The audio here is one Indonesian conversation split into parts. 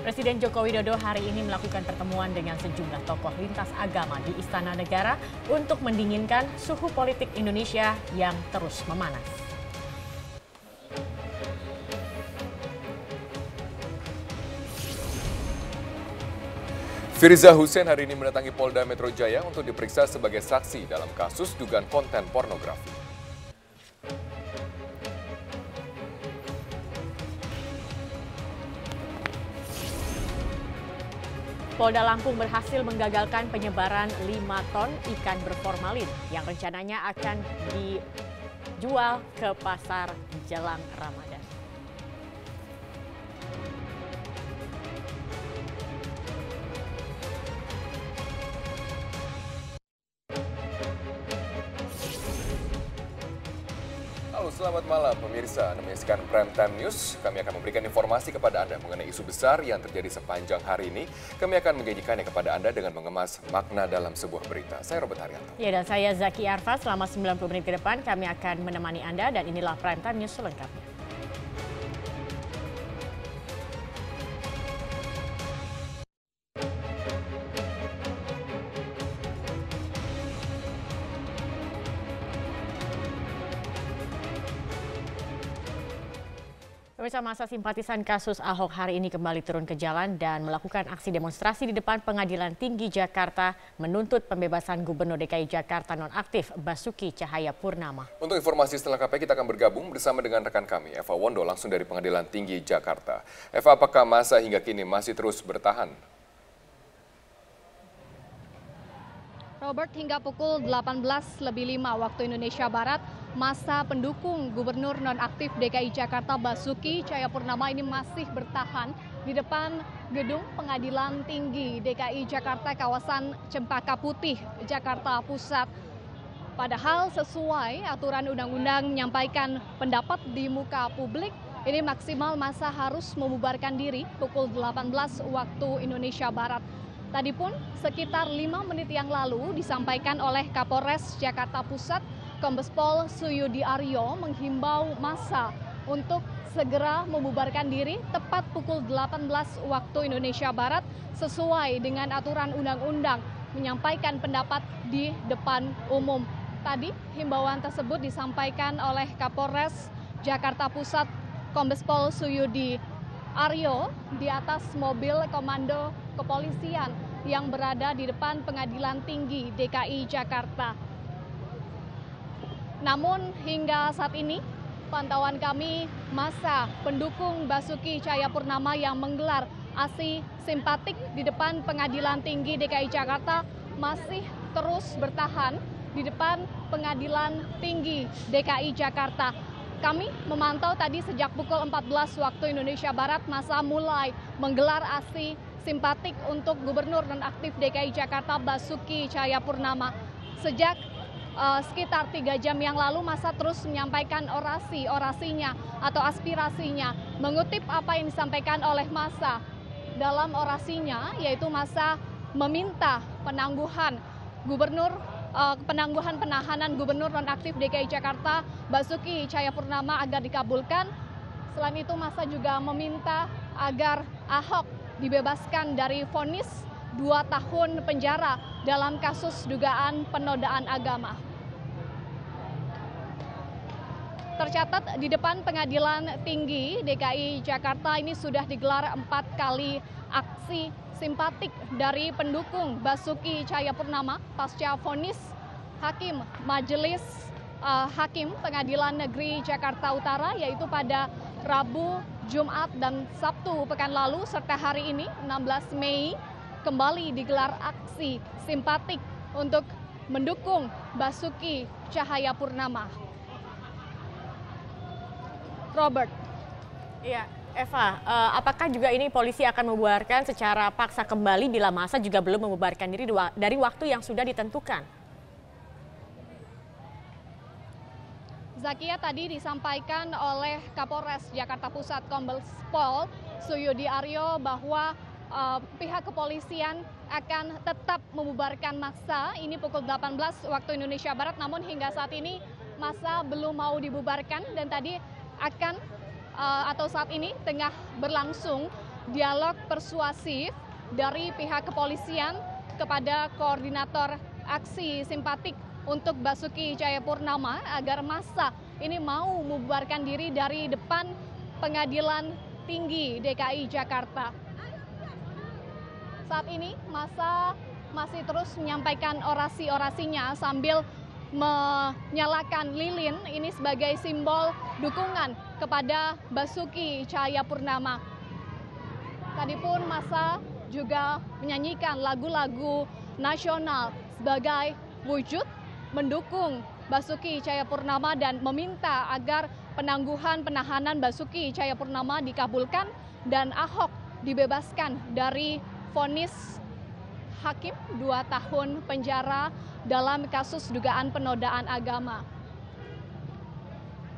Presiden Joko Widodo hari ini melakukan pertemuan dengan sejumlah tokoh lintas agama di Istana Negara untuk mendinginkan suhu politik Indonesia yang terus memanas. Firza Hussein hari ini mendatangi Polda Metro Jaya untuk diperiksa sebagai saksi dalam kasus dugaan konten pornografi. Polda Lampung berhasil menggagalkan penyebaran 5 ton ikan berformalin yang rencananya akan dijual ke pasar jelang Ramadan. Halo, selamat malam pemirsa. Anda menyaksikan Prime Time News. Kami akan memberikan informasi kepada Anda mengenai isu besar yang terjadi sepanjang hari ini. Kami akan menjanjikannya kepada Anda dengan mengemas makna dalam sebuah berita. Saya Robert Haryanto. Ya, dan saya Zaki Arfa. Selama 90 menit ke depan kami akan menemani Anda dan inilah Prime Time News selengkapnya. Pemirsa, masa simpatisan kasus Ahok hari ini kembali turun ke jalan dan melakukan aksi demonstrasi di depan Pengadilan Tinggi Jakarta menuntut pembebasan Gubernur DKI Jakarta nonaktif Basuki Cahayapurnama. Untuk informasi selengkapnya kita akan bergabung bersama dengan rekan kami Eva Wondo langsung dari Pengadilan Tinggi Jakarta. Eva, apakah masa hingga kini masih terus bertahan? Robert, hingga pukul 18.05 waktu Indonesia Barat, masa pendukung Gubernur nonaktif DKI Jakarta Basuki Cahayapurnama ini masih bertahan di depan gedung Pengadilan Tinggi DKI Jakarta kawasan Cempaka Putih, Jakarta Pusat. Padahal sesuai aturan undang-undang menyampaikan pendapat di muka publik, ini maksimal masa harus membubarkan diri pukul 18 waktu Indonesia Barat. Tadi pun sekitar 5 menit yang lalu disampaikan oleh Kapolres Jakarta Pusat, Kombes Pol Suyudi Aryo menghimbau massa untuk segera membubarkan diri tepat pukul 18 waktu Indonesia Barat sesuai dengan aturan undang-undang menyampaikan pendapat di depan umum. Tadi himbauan tersebut disampaikan oleh Kapolres Jakarta Pusat, Kombes Pol Suyudi Aryo di atas mobil komando kepolisian yang berada di depan Pengadilan Tinggi DKI Jakarta. Namun hingga saat ini pantauan kami massa pendukung Basuki Cahayapurnama yang menggelar aksi simpatik di depan Pengadilan Tinggi DKI Jakarta masih terus bertahan di depan Pengadilan Tinggi DKI Jakarta. Kami memantau tadi sejak pukul 14 waktu Indonesia Barat massa mulai menggelar aksi simpatik untuk Gubernur nonaktif DKI Jakarta Basuki Cahayapurnama. Sejak sekitar 3 jam yang lalu massa terus menyampaikan orasinya atau aspirasinya, mengutip apa yang disampaikan oleh massa dalam orasinya, yaitu massa meminta penangguhan penahanan Gubernur nonaktif DKI Jakarta Basuki Cahayapurnama agar dikabulkan. Selain itu massa juga meminta agar Ahok dibebaskan dari vonis 2 tahun penjara dalam kasus dugaan penodaan agama. Tercatat di depan Pengadilan Tinggi DKI Jakarta ini sudah digelar 4 kali aksi simpatik dari pendukung Basuki Cahayapurnama pasca vonis Hakim Majelis Hakim Pengadilan Negeri Jakarta Utara, yaitu pada Rabu, Jumat, dan Sabtu pekan lalu, serta hari ini 16 Mei kembali digelar aksi simpatik untuk mendukung Basuki Cahayapurnama. Robert. Iya, Eva, apakah juga ini polisi akan membubarkan secara paksa kembali bila massa juga belum membubarkan diri dari waktu yang sudah ditentukan? Zakia, tadi disampaikan oleh Kapolres Jakarta Pusat Kombes Pol Suyudi Aryo bahwa pihak kepolisian akan tetap membubarkan massa ini pukul 18 waktu Indonesia Barat, namun hingga saat ini massa belum mau dibubarkan dan tadi akan atau saat ini tengah berlangsung dialog persuasif dari pihak kepolisian kepada koordinator aksi simpatik untuk Basuki Cahayapurnama agar massa ini mau membubarkan diri dari depan Pengadilan Tinggi DKI Jakarta. Saat ini massa masih terus menyampaikan orasi-orasinya sambil menyalakan lilin ini sebagai simbol dukungan kepada Basuki Cahayapurnama. Tadi pun massa juga menyanyikan lagu-lagu nasional sebagai wujud mendukung Basuki Cahayapurnama dan meminta agar penangguhan penahanan Basuki Cahayapurnama dikabulkan dan Ahok dibebaskan dari vonis hakim 2 tahun penjara dalam kasus dugaan penodaan agama.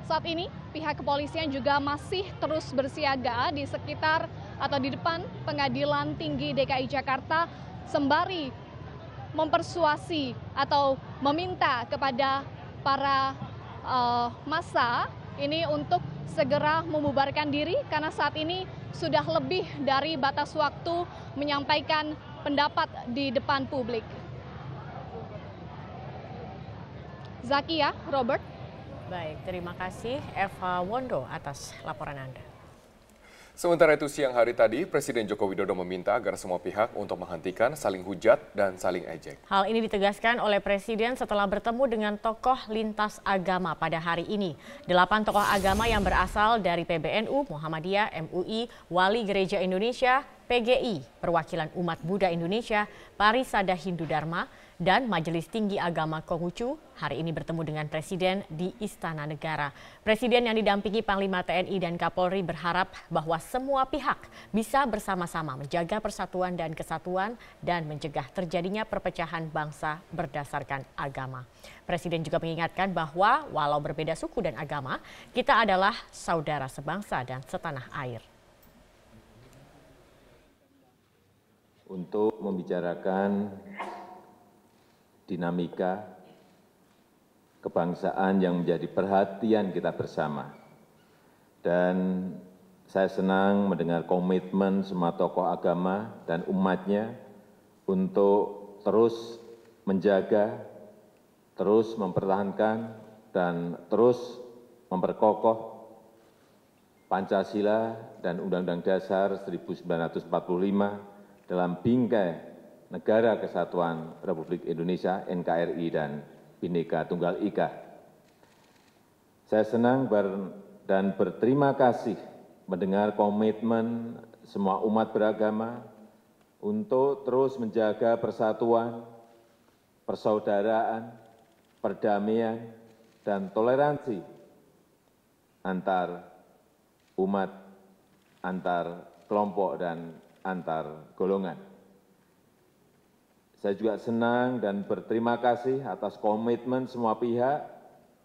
Saat ini pihak kepolisian juga masih terus bersiaga di sekitar atau di depan Pengadilan Tinggi DKI Jakarta sembari mempersuasi atau meminta kepada para massa ini untuk segera membubarkan diri karena saat ini sudah lebih dari batas waktu menyampaikan pendapat di depan publik. Zakia, Robert. Baik, terima kasih Eva Wondo atas laporan Anda. Sementara itu siang hari tadi, Presiden Joko Widodo meminta agar semua pihak untuk menghentikan saling hujat dan saling ejek. Hal ini ditegaskan oleh Presiden setelah bertemu dengan tokoh lintas agama pada hari ini. 8 tokoh agama yang berasal dari PBNU, Muhammadiyah, MUI, Wali Gereja Indonesia, PGI, Perwakilan Umat Buddha Indonesia, Parisada Hindu Dharma, dan Majelis Tinggi Agama Konghucu hari ini bertemu dengan Presiden di Istana Negara. Presiden yang didampingi Panglima TNI dan Kapolri berharap bahwa semua pihak bisa bersama-sama menjaga persatuan dan kesatuan dan mencegah terjadinya perpecahan bangsa berdasarkan agama. Presiden juga mengingatkan bahwa walau berbeda suku dan agama, kita adalah saudara sebangsa dan setanah air. Untuk membicarakan dinamika kebangsaan yang menjadi perhatian kita bersama. Dan saya senang mendengar komitmen semua tokoh agama dan umatnya untuk terus menjaga, terus mempertahankan, dan terus memperkokoh Pancasila dan Undang-Undang Dasar 1945 dalam bingkai Negara Kesatuan Republik Indonesia (NKRI) dan Bhinneka Tunggal Ika. Saya senang dan berterima kasih mendengar komitmen semua umat beragama untuk terus menjaga persatuan, persaudaraan, perdamaian, dan toleransi antar umat, antar kelompok, dan antar golongan. Saya juga senang dan berterima kasih atas komitmen semua pihak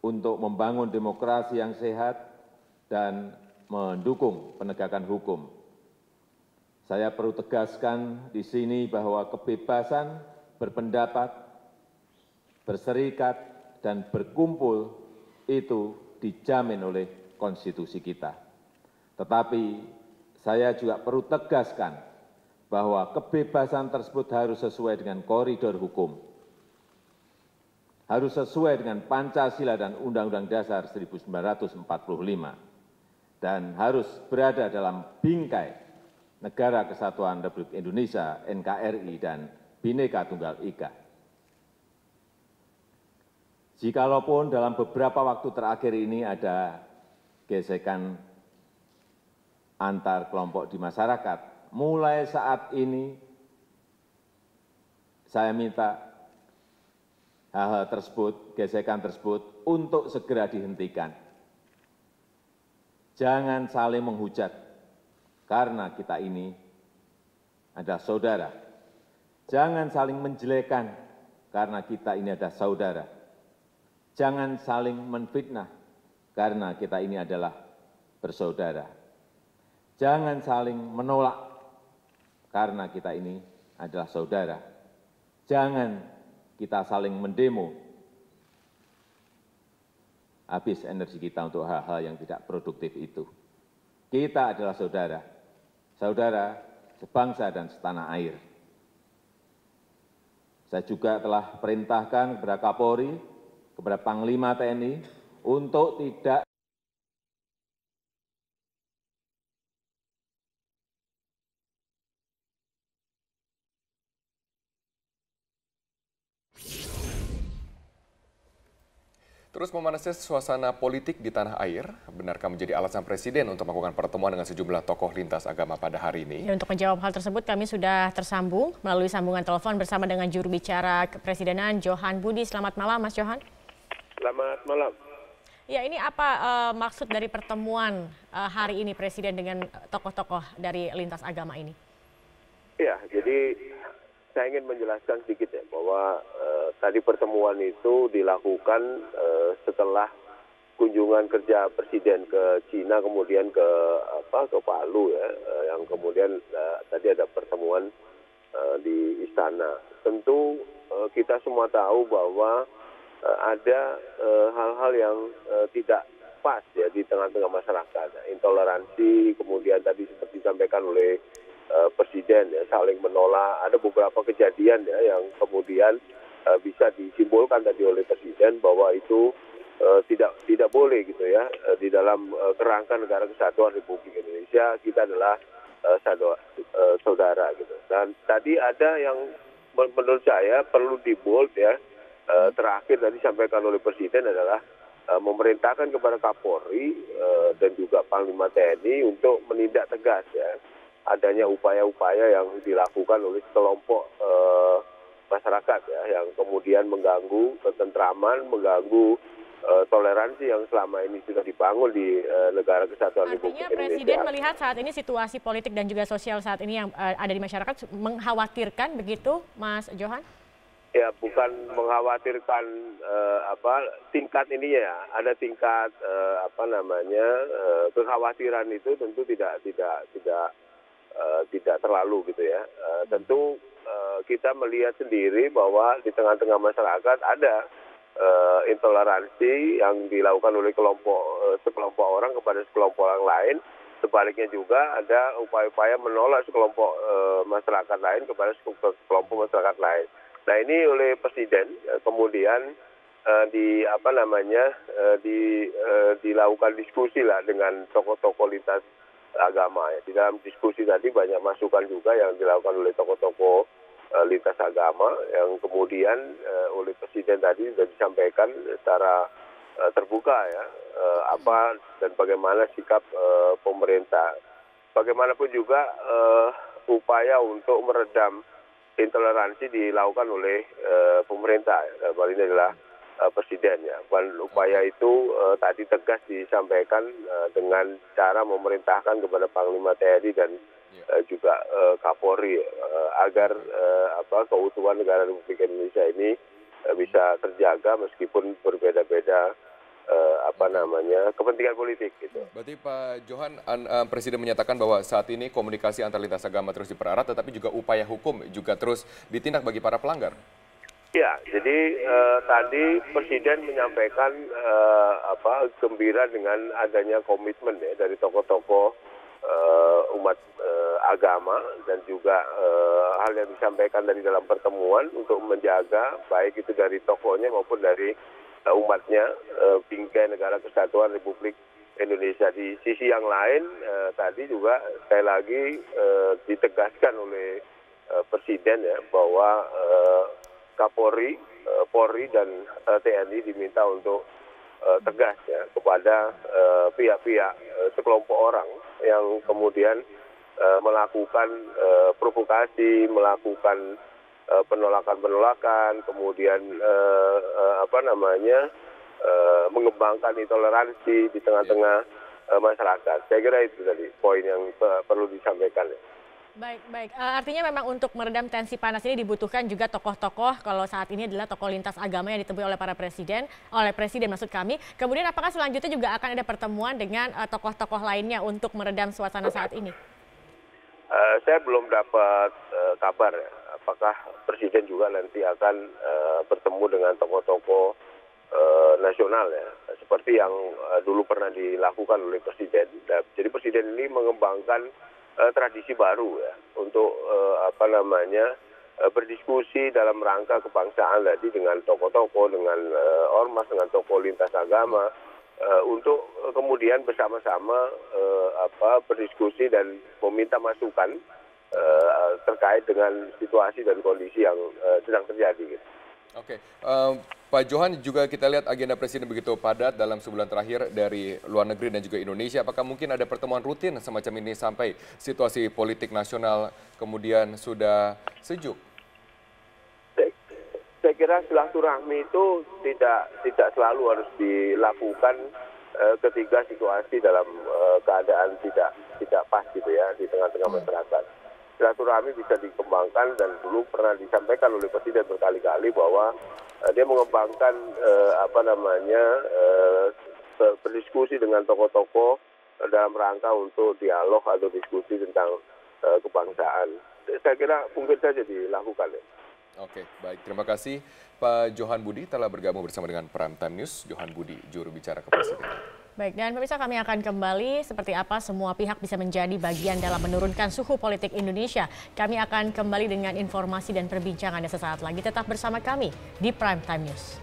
untuk membangun demokrasi yang sehat dan mendukung penegakan hukum. Saya perlu tegaskan di sini bahwa kebebasan berpendapat, berserikat, dan berkumpul itu dijamin oleh konstitusi kita. Tetapi saya juga perlu tegaskan bahwa kebebasan tersebut harus sesuai dengan koridor hukum, harus sesuai dengan Pancasila dan Undang-Undang Dasar 1945, dan harus berada dalam bingkai Negara Kesatuan Republik Indonesia (NKRI) dan Bhinneka Tunggal Ika. Jikalaupun dalam beberapa waktu terakhir ini ada gesekan antar kelompok di masyarakat, mulai saat ini saya minta hal-hal tersebut, gesekan tersebut untuk segera dihentikan. Jangan saling menghujat karena kita ini adalah saudara. Jangan saling menjelekan karena kita ini adalah saudara. Jangan saling menfitnah karena kita ini adalah bersaudara. Jangan saling menolak karena kita ini adalah saudara. Jangan kita saling mendemo, habis energi kita untuk hal-hal yang tidak produktif itu. Kita adalah saudara. saudara sebangsa dan setanah air. Saya juga telah perintahkan kepada Kapolri, kepada Panglima TNI untuk tidak Terus memanasnya suasana politik di tanah air, benarkah menjadi alasan Presiden untuk melakukan pertemuan dengan sejumlah tokoh lintas agama pada hari ini? Ya, untuk menjawab hal tersebut kami sudah tersambung melalui sambungan telepon bersama dengan juru bicara Kepresidenan Johan Budi. Selamat malam Mas Johan. Selamat malam. Ya, ini apa maksud dari pertemuan hari ini Presiden dengan tokoh-tokoh dari lintas agama ini? Ya, jadi saya ingin menjelaskan sedikit ya bahwa tadi pertemuan itu dilakukan setelah kunjungan kerja Presiden ke Cina, kemudian ke Palu ya, yang kemudian tadi ada pertemuan di istana. Tentu kita semua tahu bahwa ada hal-hal yang tidak pas ya di tengah-tengah masyarakat, intoleransi, kemudian tadi seperti disampaikan oleh Presiden ya, saling menolak. Ada beberapa kejadian ya yang kemudian bisa disimpulkan tadi oleh Presiden bahwa itu tidak boleh gitu ya, di dalam kerangka negara kesatuan Republik Indonesia kita adalah saudara gitu. Dan tadi ada yang menurut saya perlu di bold ya, terakhir tadi disampaikan oleh Presiden adalah memerintahkan kepada Kapolri dan juga Panglima TNI untuk menindak tegas ya adanya upaya-upaya yang dilakukan oleh kelompok masyarakat ya, yang kemudian mengganggu ketentraman, mengganggu toleransi yang selama ini sudah dibangun di negara kesatuan Republik Indonesia. Artinya Presiden melihat saat ini situasi politik dan juga sosial saat ini yang ada di masyarakat mengkhawatirkan begitu, Mas Johan? Ya, bukan mengkhawatirkan tingkat ini ya, ada tingkat kekhawatiran itu tentu tidak terlalu gitu ya. Tentu kita melihat sendiri bahwa di tengah-tengah masyarakat ada intoleransi yang dilakukan oleh sekelompok orang kepada sekelompok orang lain. Sebaliknya juga ada upaya-upaya menolak sekelompok masyarakat lain kepada sekelompok masyarakat lain. Nah, ini oleh Presiden kemudian dilakukan diskusi lah dengan tokoh-tokoh lintas agama ya. Di dalam diskusi tadi banyak masukan juga yang dilakukan oleh tokoh-tokoh lintas agama yang kemudian oleh Presiden tadi sudah disampaikan secara terbuka ya, apa dan bagaimana sikap pemerintah. Bagaimanapun juga upaya untuk meredam intoleransi dilakukan oleh pemerintah. Hal ini adalah Presiden ya. Upaya itu tadi tegas disampaikan dengan cara memerintahkan kepada Panglima TNI dan juga Kapolri agar keutuhan negara Republik Indonesia ini bisa terjaga meskipun berbeda-beda kepentingan politik gitu. Berarti Pak Johan, Presiden menyatakan bahwa saat ini komunikasi antar lintas agama terus dipererat, tetapi juga upaya hukum juga terus ditindak bagi para pelanggar. Ya, jadi tadi Presiden menyampaikan gembira dengan adanya komitmen ya dari tokoh-tokoh umat agama dan juga hal yang disampaikan dari dalam pertemuan untuk menjaga baik itu dari tokohnya maupun dari umatnya bingkai negara kesatuan Republik Indonesia. Di sisi yang lain tadi juga sekali lagi ditegaskan oleh Presiden ya bahwa Kapolri, Polri dan TNI diminta untuk tegas ya kepada pihak-pihak sekelompok orang yang kemudian melakukan provokasi, melakukan penolakan-penolakan, kemudian mengembangkan intoleransi di tengah-tengah masyarakat. Saya kira itu tadi poin yang perlu disampaikan. Baik. Artinya memang untuk meredam tensi panas ini dibutuhkan juga tokoh-tokoh, kalau saat ini adalah tokoh lintas agama yang ditemui oleh Presiden maksud kami. Kemudian apakah selanjutnya juga akan ada pertemuan dengan tokoh-tokoh lainnya untuk meredam suasana saat ini? Saya belum dapat kabar ya, apakah Presiden juga nanti akan bertemu dengan tokoh-tokoh nasional ya, seperti yang dulu pernah dilakukan oleh Presiden. Jadi Presiden ini mengembangkan tradisi baru ya untuk berdiskusi dalam rangka kebangsaan tadi dengan tokoh-tokoh, dengan ormas, dengan tokoh lintas agama untuk kemudian bersama-sama berdiskusi dan meminta masukan terkait dengan situasi dan kondisi yang sedang terjadi. Gitu. Oke, Pak Johan, juga kita lihat agenda Presiden begitu padat dalam sebulan terakhir dari luar negeri dan juga Indonesia. Apakah mungkin ada pertemuan rutin semacam ini sampai situasi politik nasional kemudian sudah sejuk? Saya kira silaturahmi itu tidak selalu harus dilakukan ketika situasi dalam keadaan tidak pas gitu ya di tengah-tengah masyarakat. Silaturahmi bisa dikembangkan dan dulu pernah disampaikan oleh Presiden berkali-kali bahwa dia mengembangkan berdiskusi dengan tokoh-tokoh dalam rangka untuk dialog atau diskusi tentang kebangsaan. Saya kira mungkin saja dilakukan. Ya. Oke, baik. Terima kasih Pak Johan Budi telah bergabung bersama dengan Prime Time News. Johan Budi, juru bicara Kepresidenan. Baik, dan pemirsa, kami akan kembali seperti apa semua pihak bisa menjadi bagian dalam menurunkan suhu politik Indonesia. Kami akan kembali dengan informasi dan perbincangannya sesaat lagi. Tetap bersama kami di Prime Time News.